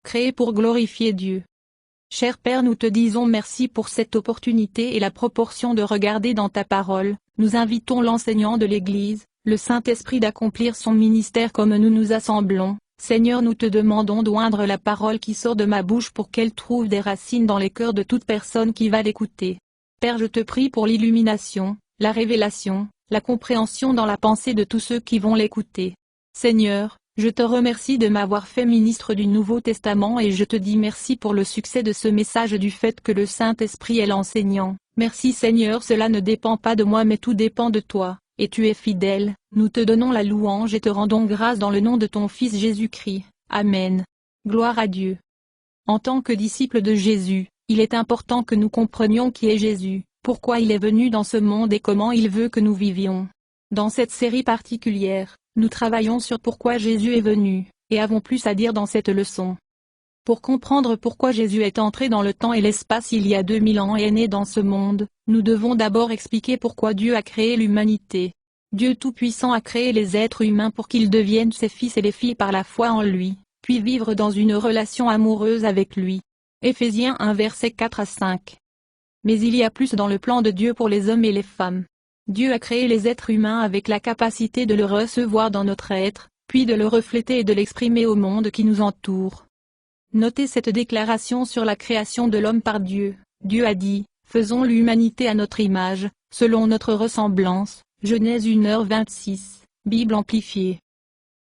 créés pour glorifier Dieu. Cher Père, nous te disons merci pour cette opportunité et la proportion de regarder dans ta parole. Nous invitons l'enseignant de l'Église, le Saint-Esprit, d'accomplir son ministère comme nous nous assemblons. Seigneur, nous te demandons d'oindre la parole qui sort de ma bouche pour qu'elle trouve des racines dans les cœurs de toute personne qui va l'écouter. Père, je te prie pour l'illumination, la révélation, la compréhension dans la pensée de tous ceux qui vont l'écouter. Seigneur, je te remercie de m'avoir fait ministre du Nouveau Testament et je te dis merci pour le succès de ce message du fait que le Saint-Esprit est l'enseignant. Merci Seigneur, cela ne dépend pas de moi mais tout dépend de toi, et tu es fidèle. Nous te donnons la louange et te rendons grâce dans le nom de ton Fils Jésus-Christ. Amen. Gloire à Dieu. En tant que disciples de Jésus, il est important que nous comprenions qui est Jésus, pourquoi il est venu dans ce monde et comment il veut que nous vivions. Dans cette série particulière, nous travaillons sur pourquoi Jésus est venu, et avons plus à dire dans cette leçon. Pour comprendre pourquoi Jésus est entré dans le temps et l'espace il y a 2000 ans et est né dans ce monde, nous devons d'abord expliquer pourquoi Dieu a créé l'humanité. Dieu Tout-Puissant a créé les êtres humains pour qu'ils deviennent ses fils et les filles par la foi en lui, puis vivre dans une relation amoureuse avec lui. Éphésiens 1 versets 4 à 5. Mais il y a plus dans le plan de Dieu pour les hommes et les femmes. Dieu a créé les êtres humains avec la capacité de le recevoir dans notre être, puis de le refléter et de l'exprimer au monde qui nous entoure. Notez cette déclaration sur la création de l'homme par Dieu. Dieu a dit, « Faisons l'humanité à notre image, selon notre ressemblance ». Genèse 1h26, Bible amplifiée.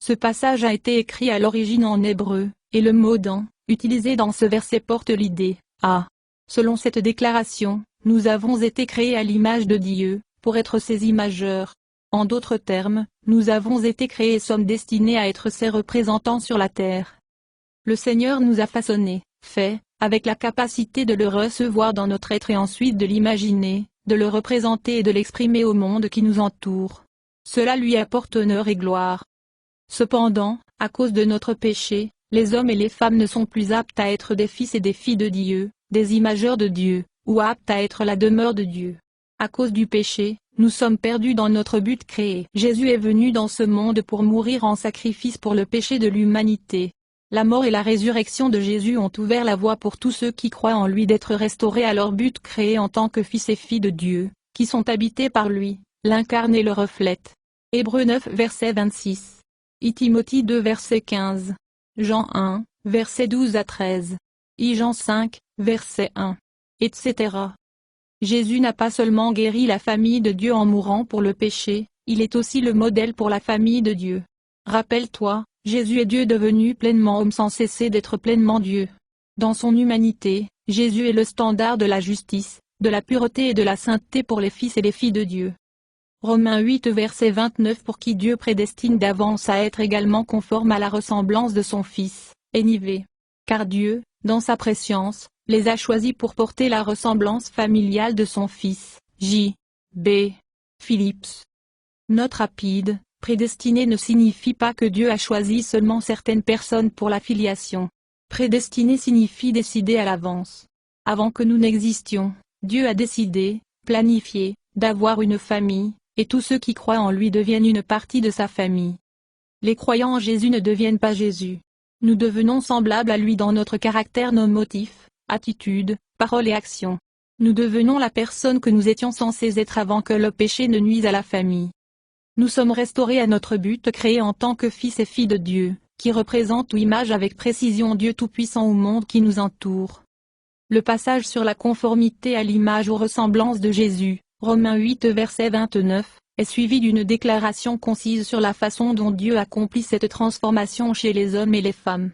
Ce passage a été écrit à l'origine en hébreu, et le mot « dans », utilisé dans ce verset porte l'idée « à ». Selon cette déclaration, nous avons été créés à l'image de Dieu, pour être ses imageurs. En d'autres termes, nous avons été créés et sommes destinés à être ses représentants sur la terre. Le Seigneur nous a façonnés, faits, avec la capacité de le recevoir dans notre être et ensuite de l'imaginer, de le représenter et de l'exprimer au monde qui nous entoure. Cela lui apporte honneur et gloire. Cependant, à cause de notre péché, les hommes et les femmes ne sont plus aptes à être des fils et des filles de Dieu, des imageurs de Dieu, ou aptes à être la demeure de Dieu. À cause du péché, nous sommes perdus dans notre but créé. Jésus est venu dans ce monde pour mourir en sacrifice pour le péché de l'humanité. La mort et la résurrection de Jésus ont ouvert la voie pour tous ceux qui croient en lui d'être restaurés à leur but créé en tant que fils et filles de Dieu, qui sont habités par lui, l'incarne et le reflète. Hébreux 9 verset 26. Timothée 2 verset 15. Jean 1, verset 12 à 13. Jean 5, verset 1. Etc. Jésus n'a pas seulement guéri la famille de Dieu en mourant pour le péché, il est aussi le modèle pour la famille de Dieu. Rappelle-toi, Jésus est Dieu devenu pleinement homme sans cesser d'être pleinement Dieu. Dans son humanité, Jésus est le standard de la justice, de la pureté et de la sainteté pour les fils et les filles de Dieu. Romains 8 verset 29 pour qui Dieu prédestine d'avance à être également conforme à la ressemblance de son Fils, NIV. Car Dieu, dans sa prescience, les a choisis pour porter la ressemblance familiale de son Fils, J.B. Phillips. Note rapide, prédestiné ne signifie pas que Dieu a choisi seulement certaines personnes pour la filiation. Prédestiné signifie décider à l'avance. Avant que nous n'existions, Dieu a décidé, planifié, d'avoir une famille, et tous ceux qui croient en lui deviennent une partie de sa famille. Les croyants en Jésus ne deviennent pas Jésus. Nous devenons semblables à lui dans notre caractère, nos motifs, attitudes, paroles et actions. Nous devenons la personne que nous étions censés être avant que le péché ne nuise à la famille. Nous sommes restaurés à notre but créé en tant que fils et filles de Dieu, qui représente ou image avec précision Dieu Tout-Puissant au monde qui nous entoure. Le passage sur la conformité à l'image ou ressemblance de Jésus, Romains 8 verset 29, est suivi d'une déclaration concise sur la façon dont Dieu accomplit cette transformation chez les hommes et les femmes.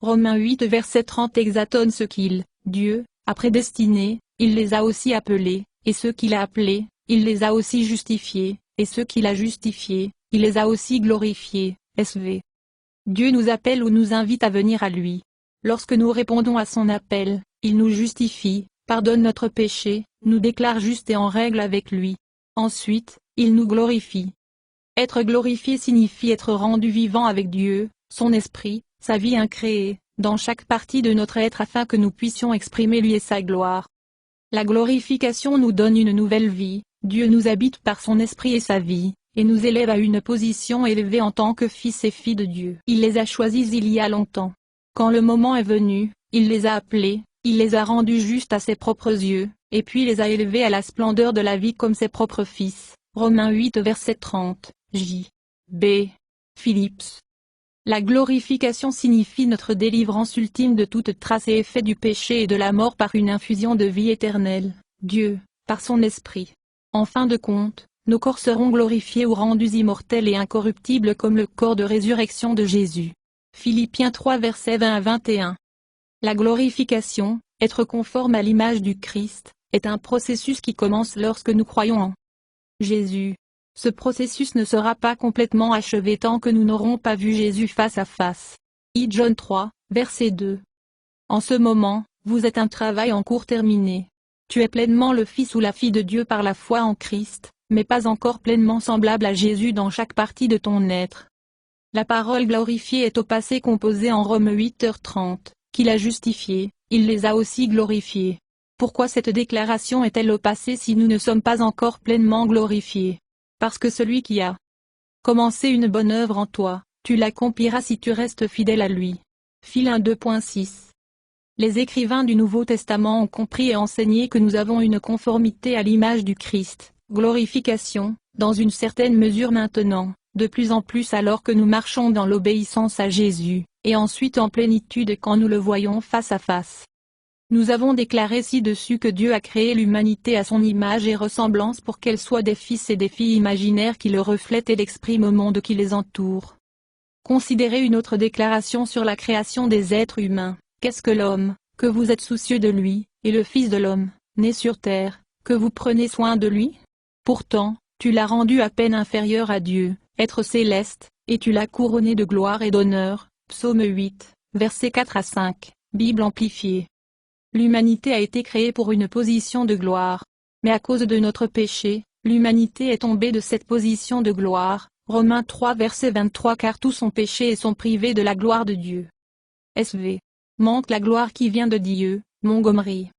Romains 8 verset 30 exatonne ce qu'il, Dieu, a prédestiné, il les a aussi appelés, et ceux qu'il a appelés, il les a aussi justifiés, et ceux qu'il a justifiés, il les a aussi glorifiés, SV. Dieu nous appelle ou nous invite à venir à lui. Lorsque nous répondons à son appel, il nous justifie, pardonne notre péché, nous déclare juste et en règle avec lui. Ensuite, il nous glorifie. Être glorifié signifie être rendu vivant avec Dieu, son esprit, sa vie incréée, dans chaque partie de notre être afin que nous puissions exprimer lui et sa gloire. La glorification nous donne une nouvelle vie, Dieu nous habite par son esprit et sa vie, et nous élève à une position élevée en tant que fils et filles de Dieu. Il les a choisis il y a longtemps. Quand le moment est venu, il les a appelés, il les a rendus justes à ses propres yeux, et puis les a élevés à la splendeur de la vie comme ses propres fils. Romains 8 verset 30, J. B. Phillips. La glorification signifie notre délivrance ultime de toute trace et effet du péché et de la mort par une infusion de vie éternelle, Dieu, par son esprit. En fin de compte, nos corps seront glorifiés ou rendus immortels et incorruptibles comme le corps de résurrection de Jésus. Philippiens 3 versets 20 à 21. La glorification, être conforme à l'image du Christ, est un processus qui commence lorsque nous croyons en Jésus. Ce processus ne sera pas complètement achevé tant que nous n'aurons pas vu Jésus face à face. John 3, verset 2. En ce moment, vous êtes un travail en cours terminé. Tu es pleinement le fils ou la fille de Dieu par la foi en Christ, mais pas encore pleinement semblable à Jésus dans chaque partie de ton être. La parole glorifiée est au passé composée en Romains 8h30, qu'il a justifié, il les a aussi glorifiés. Pourquoi cette déclaration est-elle au passé si nous ne sommes pas encore pleinement glorifiés? Parce que celui qui a commencé une bonne œuvre en toi, tu l'accompliras si tu restes fidèle à lui. Phil 2.6. Les écrivains du Nouveau Testament ont compris et enseigné que nous avons une conformité à l'image du Christ, glorification, dans une certaine mesure maintenant, de plus en plus alors que nous marchons dans l'obéissance à Jésus, et ensuite en plénitude quand nous le voyons face à face. Nous avons déclaré ci-dessus que Dieu a créé l'humanité à son image et ressemblance pour qu'elle soit des fils et des filles imaginaires qui le reflètent et l'expriment au monde qui les entoure. Considérez une autre déclaration sur la création des êtres humains. Qu'est-ce que l'homme, que vous êtes soucieux de lui, et le Fils de l'homme, né sur terre, que vous prenez soin de lui? Pourtant, tu l'as rendu à peine inférieur à Dieu, être céleste, et tu l'as couronné de gloire et d'honneur. Psaume 8, versets 4 à 5, Bible amplifiée. L'humanité a été créée pour une position de gloire. Mais à cause de notre péché, l'humanité est tombée de cette position de gloire. Romains 3 verset 23 car tous ont péché et sont privés de la gloire de Dieu. SV. Manque la gloire qui vient de Dieu, Montgomery.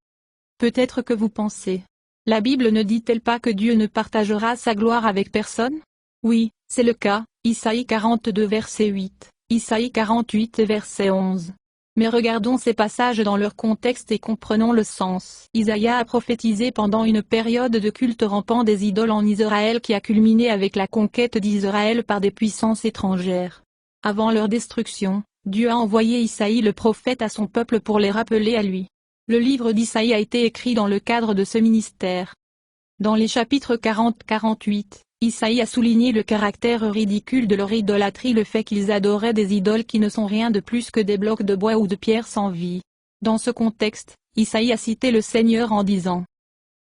Peut-être que vous pensez. La Bible ne dit-elle pas que Dieu ne partagera sa gloire avec personne? Oui, c'est le cas, Isaïe 42 verset 8, Isaïe 48 verset 11. Mais regardons ces passages dans leur contexte et comprenons le sens. Isaïe a prophétisé pendant une période de culte rampant des idoles en Israël qui a culminé avec la conquête d'Israël par des puissances étrangères. Avant leur destruction, Dieu a envoyé Isaïe le prophète à son peuple pour les rappeler à lui. Le livre d'Isaïe a été écrit dans le cadre de ce ministère. Dans les chapitres 40-48, Isaïe a souligné le caractère ridicule de leur idolâtrie, le fait qu'ils adoraient des idoles qui ne sont rien de plus que des blocs de bois ou de pierre sans vie. Dans ce contexte, Isaïe a cité le Seigneur en disant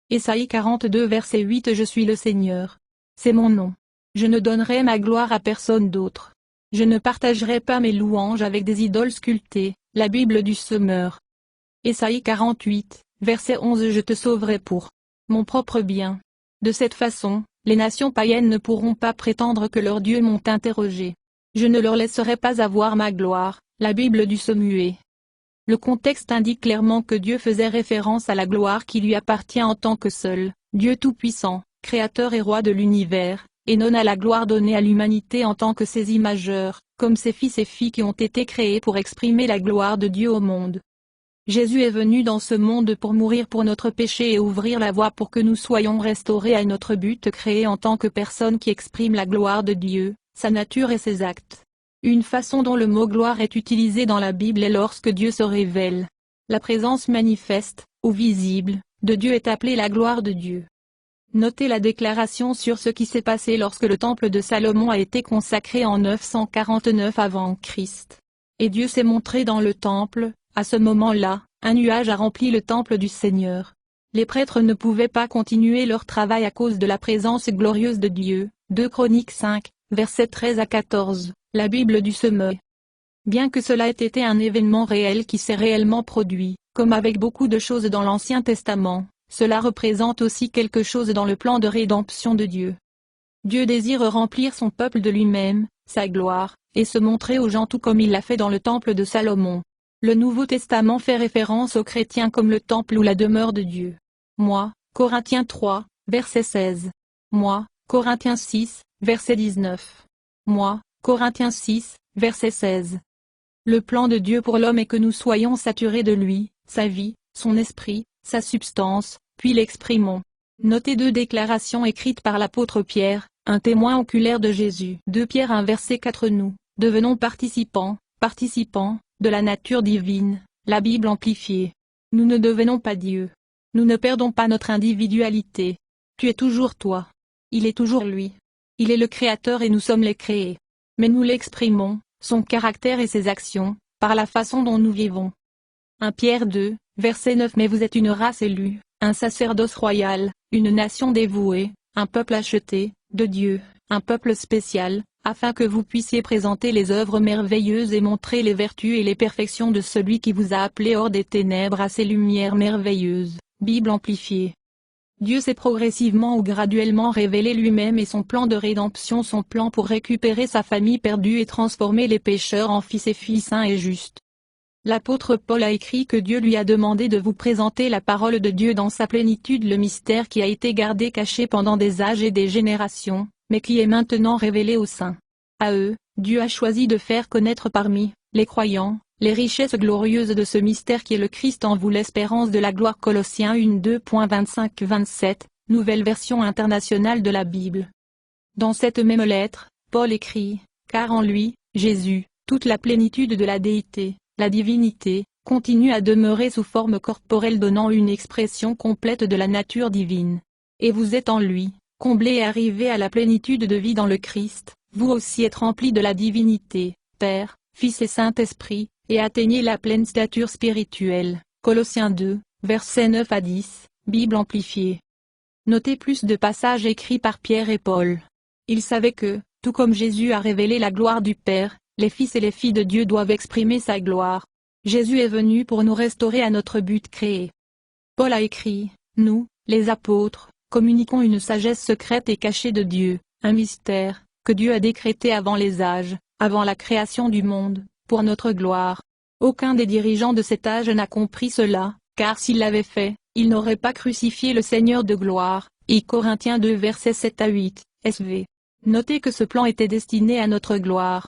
Isaïe 42 verset 8 Je suis le Seigneur. C'est mon nom. Je ne donnerai ma gloire à personne d'autre. Je ne partagerai pas mes louanges avec des idoles sculptées. La Bible du Semeur. Isaïe 48, verset 11 Je te sauverai pour mon propre bien. De cette façon, les nations païennes ne pourront pas prétendre que leurs dieux m'ont interrogé. Je ne leur laisserai pas avoir ma gloire. La Bible du Somué. Le contexte indique clairement que Dieu faisait référence à la gloire qui lui appartient en tant que seul, Dieu tout-puissant, créateur et roi de l'univers, et non à la gloire donnée à l'humanité en tant que ses imageurs, comme ses fils et filles qui ont été créés pour exprimer la gloire de Dieu au monde. Jésus est venu dans ce monde pour mourir pour notre péché et ouvrir la voie pour que nous soyons restaurés à notre but créé en tant que personne qui exprime la gloire de Dieu, sa nature et ses actes. Une façon dont le mot gloire est utilisé dans la Bible est lorsque Dieu se révèle. La présence manifeste, ou visible, de Dieu est appelée la gloire de Dieu. Notez la déclaration sur ce qui s'est passé lorsque le temple de Salomon a été consacré en 949 avant Christ. Et Dieu s'est montré dans le temple. À ce moment-là, un nuage a rempli le temple du Seigneur. Les prêtres ne pouvaient pas continuer leur travail à cause de la présence glorieuse de Dieu. 2 Chroniques 5, versets 13 à 14, la Bible du Semeur. Bien que cela ait été un événement réel qui s'est réellement produit, comme avec beaucoup de choses dans l'Ancien Testament, cela représente aussi quelque chose dans le plan de rédemption de Dieu. Dieu désire remplir son peuple de lui-même, sa gloire, et se montrer aux gens tout comme il l'a fait dans le temple de Salomon. Le Nouveau Testament fait référence aux chrétiens comme le temple ou la demeure de Dieu. Moi, Corinthiens 3, verset 16. Moi, Corinthiens 6, verset 19. Moi, Corinthiens 6, verset 16. Le plan de Dieu pour l'homme est que nous soyons saturés de lui, sa vie, son esprit, sa substance, puis l'exprimons. Notez 2 déclarations écrites par l'apôtre Pierre, un témoin oculaire de Jésus. 2 Pierre 1 verset 4. Nous devenons participants de la nature divine, la Bible amplifiée. Nous ne devenons pas Dieu. Nous ne perdons pas notre individualité. Tu es toujours toi. Il est toujours lui. Il est le Créateur et nous sommes les créés. Mais nous l'exprimons, son caractère et ses actions, par la façon dont nous vivons. 1 Pierre 2, verset 9. Mais vous êtes une race élue, un sacerdoce royal, une nation dévouée, un peuple acheté, de Dieu, un peuple spécial, afin que vous puissiez présenter les œuvres merveilleuses et montrer les vertus et les perfections de celui qui vous a appelé hors des ténèbres à ses lumières merveilleuses. Bible amplifiée. Dieu s'est progressivement ou graduellement révélé lui-même et son plan de rédemption, son plan pour récupérer sa famille perdue et transformer les pécheurs en fils et filles saints et justes. L'apôtre Paul a écrit que Dieu lui a demandé de vous présenter la parole de Dieu dans sa plénitude, le mystère qui a été gardé caché pendant des âges et des générations, mais qui est maintenant révélé aux saints. À eux, Dieu a choisi de faire connaître parmi les croyants les richesses glorieuses de ce mystère qui est le Christ en vous, l'espérance de la gloire. Colossiens 1 2.25-27, nouvelle version internationale de la Bible. Dans cette même lettre, Paul écrit, « Car en lui, Jésus, toute la plénitude de la déité, la divinité, continue à demeurer sous forme corporelle, donnant une expression complète de la nature divine. Et vous êtes en lui, comblés et arrivés à la plénitude de vie dans le Christ, vous aussi êtes remplis de la divinité, Père, Fils et Saint-Esprit, et atteignez la pleine stature spirituelle. » Colossiens 2, versets 9 à 10, Bible amplifiée. Notez plus de passages écrits par Pierre et Paul. Ils savaient que, tout comme Jésus a révélé la gloire du Père, les fils et les filles de Dieu doivent exprimer sa gloire. Jésus est venu pour nous restaurer à notre but créé. Paul a écrit, « Nous, les apôtres, communiquons une sagesse secrète et cachée de Dieu, un mystère, que Dieu a décrété avant les âges, avant la création du monde, pour notre gloire. Aucun des dirigeants de cet âge n'a compris cela, car s'il l'avait fait, il n'aurait pas crucifié le Seigneur de gloire. » I Corinthiens 2 versets 7 à 8, SV. Notez que ce plan était destiné à notre gloire.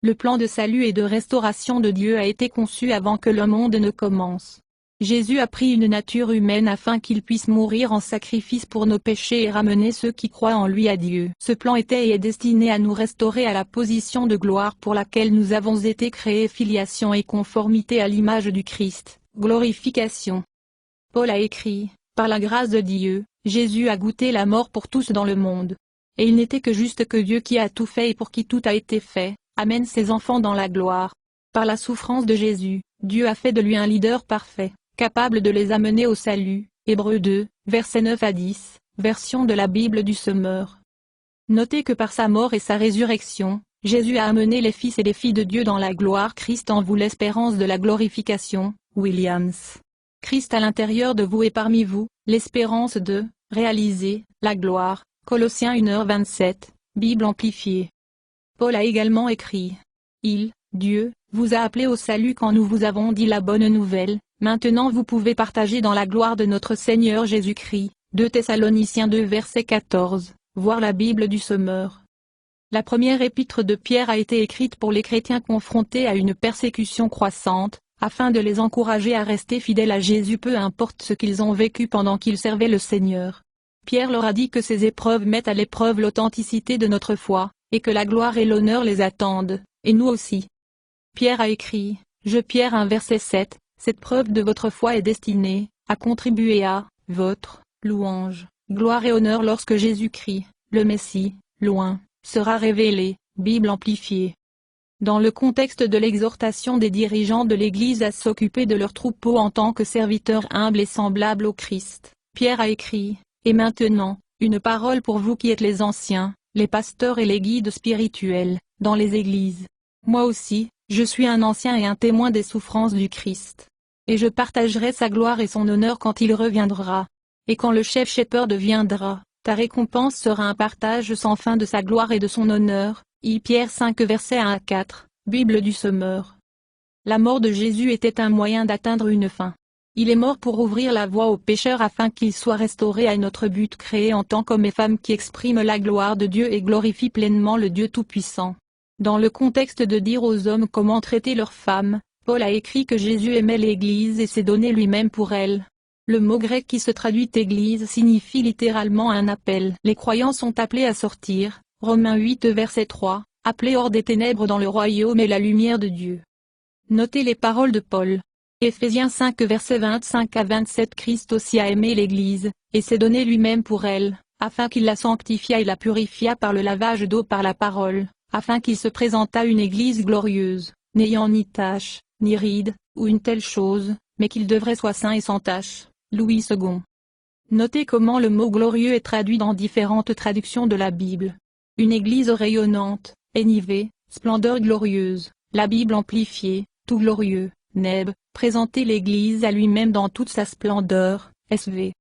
Le plan de salut et de restauration de Dieu a été conçu avant que le monde ne commence. Jésus a pris une nature humaine afin qu'il puisse mourir en sacrifice pour nos péchés et ramener ceux qui croient en lui à Dieu. Ce plan était et est destiné à nous restaurer à la position de gloire pour laquelle nous avons été créés, filiation et conformité à l'image du Christ, glorification. Paul a écrit, « Par la grâce de Dieu, Jésus a goûté la mort pour tous dans le monde. Et il n'était que juste que Dieu qui a tout fait et pour qui tout a été fait, amène ses enfants dans la gloire. Par la souffrance de Jésus, Dieu a fait de lui un leader parfait, capable de les amener au salut. » Hébreux 2, versets 9 à 10, version de la Bible du Semeur. Notez que par sa mort et sa résurrection, Jésus a amené les fils et les filles de Dieu dans la gloire. Christ en vous, l'espérance de la glorification. Williams. Christ à l'intérieur de vous et parmi vous, l'espérance de réaliser la gloire. Colossiens 1h27, Bible amplifiée. Paul a également écrit, « Dieu, vous a appelé au salut quand nous vous avons dit la bonne nouvelle. Maintenant vous pouvez partager dans la gloire de notre Seigneur Jésus-Christ. » 2 Thessaloniciens 2 verset 14, voir la Bible du Semeur. La première épître de Pierre a été écrite pour les chrétiens confrontés à une persécution croissante, afin de les encourager à rester fidèles à Jésus peu importe ce qu'ils ont vécu pendant qu'ils servaient le Seigneur. Pierre leur a dit que ces épreuves mettent à l'épreuve l'authenticité de notre foi, et que la gloire et l'honneur les attendent, et nous aussi. Pierre a écrit, Je Pierre 1 verset 7, cette preuve de votre foi est destinée à contribuer à votre louange, gloire et honneur lorsque Jésus-Christ, le Messie, loin, sera révélé. Bible amplifiée. Dans le contexte de l'exhortation des dirigeants de l'Église à s'occuper de leurs troupeaux en tant que serviteurs humbles et semblables au Christ, Pierre a écrit, Et maintenant, une parole pour vous qui êtes les anciens, les pasteurs et les guides spirituels, dans les églises. Moi aussi, je suis un ancien et un témoin des souffrances du Christ. Et je partagerai sa gloire et son honneur quand il reviendra. Et quand le chef shepherd viendra, ta récompense sera un partage sans fin de sa gloire et de son honneur. I Pierre 5 versets 1 à 4, Bible du Semeur. La mort de Jésus était un moyen d'atteindre une fin. Il est mort pour ouvrir la voie aux pécheurs afin qu'ils soient restaurés à notre but créé en tant qu'hommes et femmes qui expriment la gloire de Dieu et glorifient pleinement le Dieu Tout-Puissant. Dans le contexte de dire aux hommes comment traiter leurs femmes, Paul a écrit que Jésus aimait l'Église et s'est donné lui-même pour elle. Le mot grec qui se traduit Église signifie littéralement un appel. Les croyants sont appelés à sortir, Romains 8 verset 3, appelés hors des ténèbres dans le royaume et la lumière de Dieu. Notez les paroles de Paul. Éphésiens 5 versets 25 à 27. Christ aussi a aimé l'Église, et s'est donné lui-même pour elle, afin qu'il la sanctifiât et la purifiât par le lavage d'eau par la parole, afin qu'il se présentât une Église glorieuse, n'ayant ni tache, ni ride, ou une telle chose, mais qu'il devrait soit saint et sans tache. Louis II. Notez comment le mot glorieux est traduit dans différentes traductions de la Bible. Une Église rayonnante, énivée, splendeur glorieuse, la Bible amplifiée, tout glorieux, Neb, présenter l'Église à lui-même dans toute sa splendeur, SV.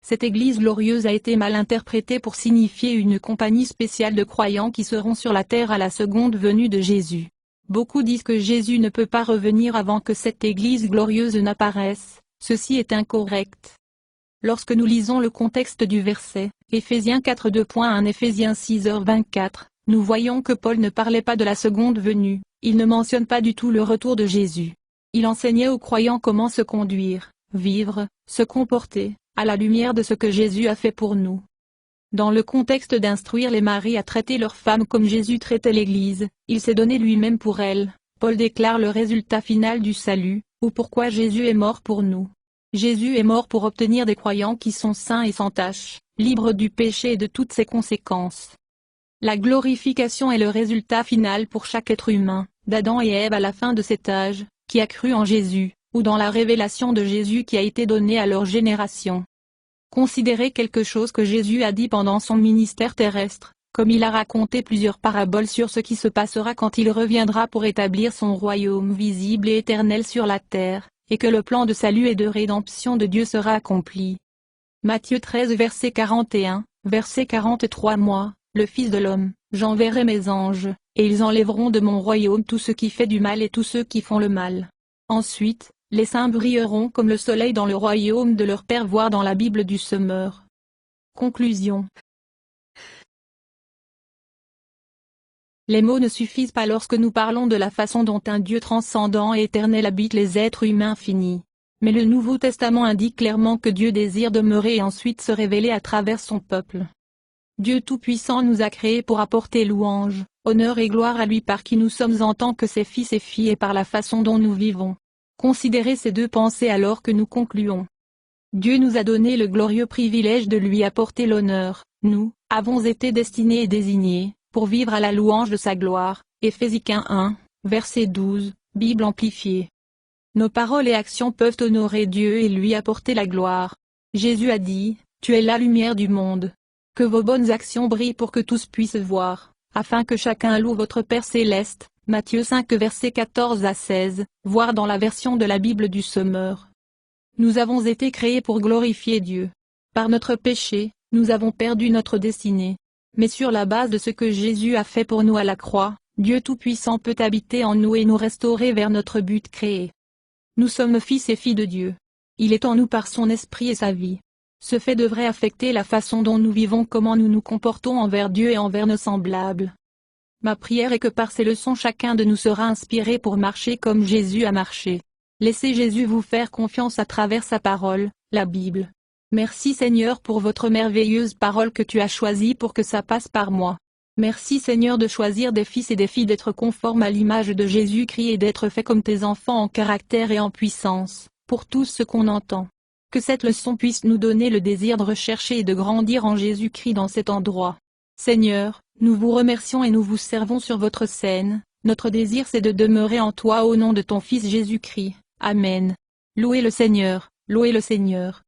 Cette Église glorieuse a été mal interprétée pour signifier une compagnie spéciale de croyants qui seront sur la terre à la seconde venue de Jésus. Beaucoup disent que Jésus ne peut pas revenir avant que cette Église glorieuse n'apparaisse, ceci est incorrect. Lorsque nous lisons le contexte du verset, Éphésiens 4 2.1 Éphésiens 6h24, nous voyons que Paul ne parlait pas de la seconde venue, il ne mentionne pas du tout le retour de Jésus. Il enseignait aux croyants comment se conduire, vivre, se comporter, à la lumière de ce que Jésus a fait pour nous. Dans le contexte d'instruire les maris à traiter leurs femmes comme Jésus traitait l'Église, il s'est donné lui-même pour elle, Paul déclare le résultat final du salut, ou pourquoi Jésus est mort pour nous. Jésus est mort pour obtenir des croyants qui sont saints et sans tache, libres du péché et de toutes ses conséquences. La glorification est le résultat final pour chaque être humain, d'Adam et Ève à la fin de cet âge, qui a cru en Jésus, ou dans la révélation de Jésus qui a été donnée à leur génération. Considérez quelque chose que Jésus a dit pendant son ministère terrestre, comme il a raconté plusieurs paraboles sur ce qui se passera quand il reviendra pour établir son royaume visible et éternel sur la terre, et que le plan de salut et de rédemption de Dieu sera accompli. Matthieu 13 verset 41, verset 43 Moi, le Fils de l'homme, j'enverrai mes anges, et ils enlèveront de mon royaume tout ce qui fait du mal et tous ceux qui font le mal. Ensuite, les saints brilleront comme le soleil dans le royaume de leur Père. Voir dans la Bible du Semeur. Conclusion. Les mots ne suffisent pas lorsque nous parlons de la façon dont un Dieu transcendant et éternel habite les êtres humains finis. Mais le Nouveau Testament indique clairement que Dieu désire demeurer et ensuite se révéler à travers son peuple. Dieu Tout-Puissant nous a créés pour apporter louange, honneur et gloire à lui par qui nous sommes en tant que ses fils et filles et par la façon dont nous vivons. Considérez ces deux pensées alors que nous concluons. Dieu nous a donné le glorieux privilège de lui apporter l'honneur, nous, avons été destinés et désignés, pour vivre à la louange de sa gloire, Éphésiens 1, verset 12, Bible amplifiée. Nos paroles et actions peuvent honorer Dieu et lui apporter la gloire. Jésus a dit, « Tu es la lumière du monde. » Que vos bonnes actions brillent pour que tous puissent voir, afin que chacun loue votre Père céleste. Matthieu 5 versets 14 à 16, voir dans la version de la Bible du Semeur. Nous avons été créés pour glorifier Dieu. Par notre péché, nous avons perdu notre destinée. Mais sur la base de ce que Jésus a fait pour nous à la croix, Dieu Tout-Puissant peut habiter en nous et nous restaurer vers notre but créé. Nous sommes fils et filles de Dieu. Il est en nous par son esprit et sa vie. Ce fait devrait affecter la façon dont nous vivons, comment nous nous comportons envers Dieu et envers nos semblables. Ma prière est que par ces leçons chacun de nous sera inspiré pour marcher comme Jésus a marché. Laissez Jésus vous faire confiance à travers sa parole, la Bible. Merci Seigneur pour votre merveilleuse parole que tu as choisie pour que ça passe par moi. Merci Seigneur de choisir des fils et des filles d'être conformes à l'image de Jésus-Christ et d'être faits comme tes enfants en caractère et en puissance, pour tout ce qu'on entend. Que cette leçon puisse nous donner le désir de rechercher et de grandir en Jésus-Christ dans cet endroit. Seigneur, nous vous remercions et nous vous servons sur votre scène, notre désir c'est de demeurer en toi au nom de ton Fils Jésus-Christ. Amen. Louez le Seigneur, louez le Seigneur.